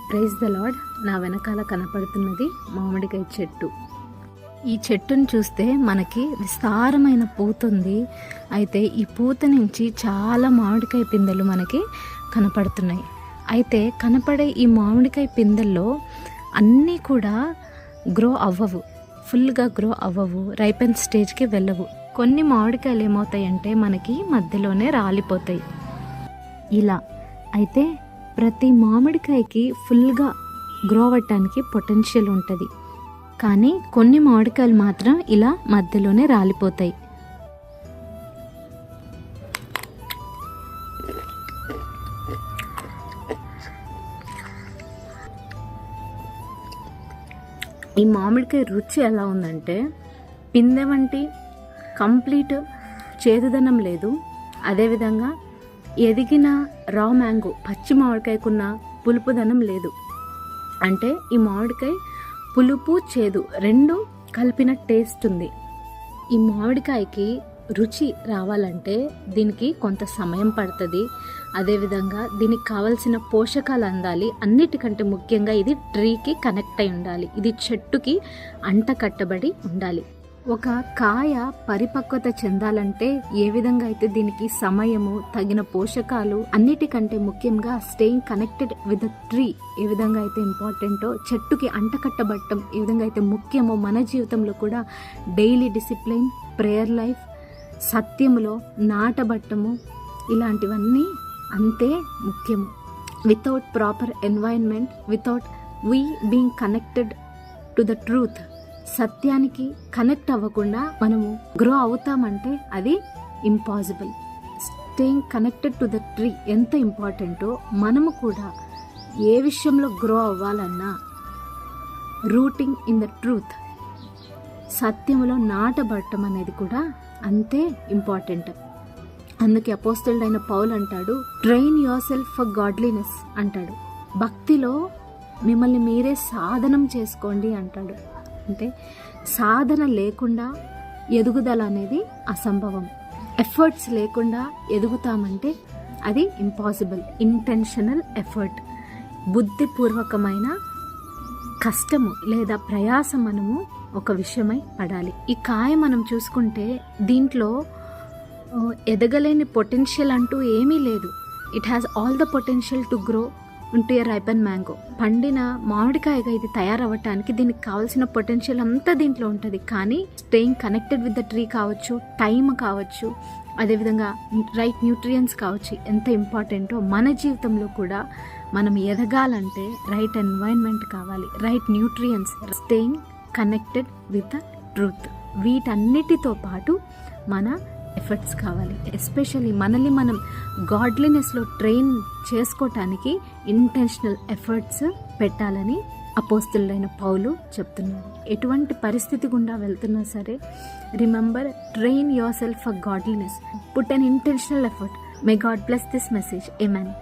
Praise the lord. నా వెనకాల కనపడుతున్నది మామిడికాయ చెట్టు. ఈ చెట్టును చూస్తే మనకి విస్తారమైన పూత ఉంది. అయితే ఈ పూత నుంచి చాలా మామిడికాయ పిందెలు మనకి కనపడుతున్నాయి. అయితే కనపడే ఈ మామిడికాయ పిందెల్లో అన్నీ కూడా గ్రో అవ్వవు, ఫుల్గా గ్రో అవ్వవు, రైపెన్ స్టేజ్కి వెళ్ళవు. కొన్ని మామిడికాయలు ఏమవుతాయంటే మనకి మధ్యలోనే రాలిపోతాయి ఇలా. అయితే ప్రతి మామిడికాయకి ఫుల్గా గ్రో అవ్వటానికి పొటెన్షియల్ ఉంటుంది, కానీ కొన్ని మామిడికాయలు మాత్రం ఇలా మధ్యలోనే రాలిపోతాయి. ఈ మామిడికాయ రుచి ఎలా ఉందంటే పిందె వంటి కంప్లీట్ చేదుదనం లేదు. అదేవిధంగా ఎదిగిన రా మ్యాంగో పచ్చి మామిడికాయకున్న పులుపుదనం లేదు. అంటే ఈ మామిడికాయ పులుపు చేదు రెండు కలిపిన టేస్ట్ ఉంది. ఈ మామిడికాయకి రుచి రావాలంటే దీనికి కొంత సమయం పడుతుంది. అదేవిధంగా దీనికి కావలసిన పోషకాలు అందాలి. అన్నిటికంటే ముఖ్యంగా ఇది ట్రీకి కనెక్ట్ అయి ఉండాలి, ఇది చెట్టుకి అంట కట్టబడి ఉండాలి. ఒక కాయ పరిపక్వత చెందాలంటే ఏ విధంగా అయితే దీనికి సమయము, తగిన పోషకాలు, అన్నిటికంటే ముఖ్యంగా staying connected with the tree ఏ విధంగా అయితే ఇంపార్టెంటో, చెట్టుకి అంటకట్టబట్టం ఏ విధంగా అయితే ముఖ్యమో, మన జీవితంలో కూడా డైలీ డిసిప్లిన్, ప్రేయర్ లైఫ్, సత్యములో నాటబట్టము, ఇలాంటివన్నీ అంతే ముఖ్యము. Without proper environment, without we being connected to the truth, సత్యానికి కనెక్ట్ అవ్వకుండా మనము గ్రో అవుతామంటే అది impossible. Staying connected to the tree ఎంత ఇంపార్టెంటో, మనము కూడా ఏ విషయంలో గ్రో అవ్వాలన్నా రూటింగ్ ఇన్ ద ట్రూత్, సత్యములో నాటబడటం అనేది కూడా అంతే ఇంపార్టెంట్. అందుకే అపోస్తలుడైన పౌలు అంటాడు, train your self for godliness అంటాడు. భక్తిలో మిమ్మల్ని మీరే సాధనం చేసుకోండి అంటాడు. అంటే సాధన లేకుండా ఎదుగుదల అనేది అసంభవం. ఎఫర్ట్స్ లేకుండా ఎదుగుతామంటే అది ఇంపాసిబుల్. ఇంటెన్షనల్ ఎఫర్ట్, బుద్ధిపూర్వకమైన కష్టము లేదా ప్రయాసం మనము ఒక విషయమై పడాలి. ఈ కాయ మనం చూసుకుంటే దీంట్లో ఎదగలేని పొటెన్షియల్ అంటూ ఏమీ లేదు. It has all the potential to grow into a ripen mango. పండిన మామిడికాయగా ఇది తయారవ్వటానికి దీనికి కావాల్సిన పొటెన్షియల్ అంతా దీంట్లో ఉంటుంది. కానీ staying connected with the tree కావచ్చు, టైం కావచ్చు, అదేవిధంగా రైట్ న్యూట్రియంట్స్ కావచ్చు, ఎంత ఇంపార్టెంటో మన జీవితంలో కూడా మనం ఎదగాలంటే రైట్ ఎన్వైరన్మెంట్ కావాలి, right nutrients, staying connected with the truth. వీటన్నిటితో పాటు మన ఎఫర్ట్స్ కావాలి. ఎస్పెషల్లీ మనల్ని మనం గాడ్లీనెస్లో ట్రైన్ చేసుకోవటానికి ఇంటెన్షనల్ ఎఫర్ట్స్ పెట్టాలని అపోస్తలుడైన పౌలు చెప్తున్నారు. ఎటువంటి పరిస్థితి గుండా వెళ్తున్నా సరే, remember, train your self for godliness, put an intentional effort. May God bless this message. Amen.